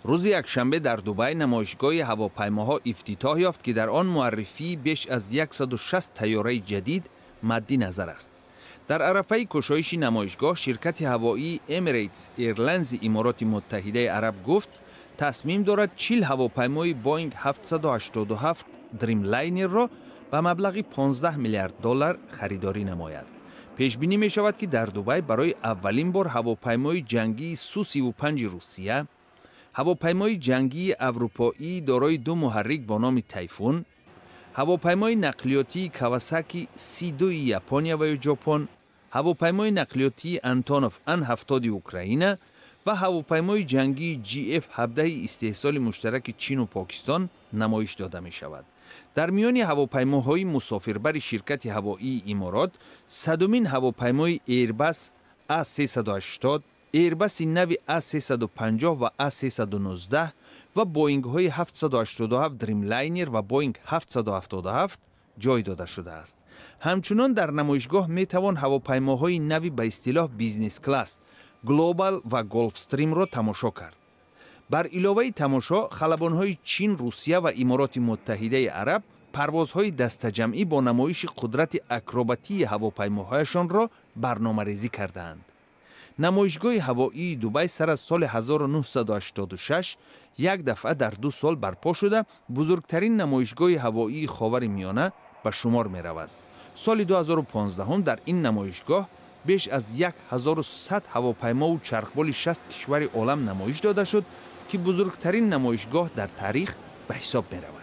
روز یکشنبه در دبی نمایشگاه هواپیماها افتتاح یافت که در آن معرفی بیش از 160 طیاره جدید مد نظر است. در عرفه گشایش نمایشگاه شرکت هوایی امریتس ایرلاینز امارات متحده عرب گفت تصمیم دارد 40 هواپیمای بوینگ 787 دریم لاینر را به مبلغ 15 میلیارد دلار خریداری نماید. پیش بینی می شود که در دبی برای اولین بار هواپیمای جنگی سو-35 روسیه، هواپیمای جنگی اروپایی دارای 2 محرک با نام تایفون، هواپیمای نقلیاتی کواساکی C2 ژاپنیا و ژاپن، هواپیمای نقلیاتی انتونوف An-70 اوکراین و هواپیمای جنگی GF-17 استحصال مشترک چین و پاکستان نمایش داده می شود. در میان هواپیماهای مسافربر شرکت هوایی امارات، صدمین هواپیمای ایرباس A380، ایرباس نو A350 و A319 و بوینگ های 787 دریم لاینر و بوینگ 777 جای داده شده است. همچنان در نمایشگاه می توان هواپیماهای نوی به اصطلاح بیزنس کلاس، گلوبال و گلف استریم را تماشا کرد. بر علاوه تماشا، خلبان‌های چین، روسیه و امارات متحده عرب پروازهای دسته‌جمعی با نمایش قدرت اکروباتی هواپیماهایشان را برنامه‌ریزی کردند. نمایشگاه هوایی دبی سر از سال 1986 یک دفعه در 2 سال برپا شده بزرگترین نمایشگاه هوایی خاورمیانه به شمار می رود. سال 2015 هم در این نمایشگاه بیش از 1100 هواپیما و چرخبال 60 کشور عالم نمایش داده شد که بزرگترین نمایشگاه در تاریخ به حساب می رود.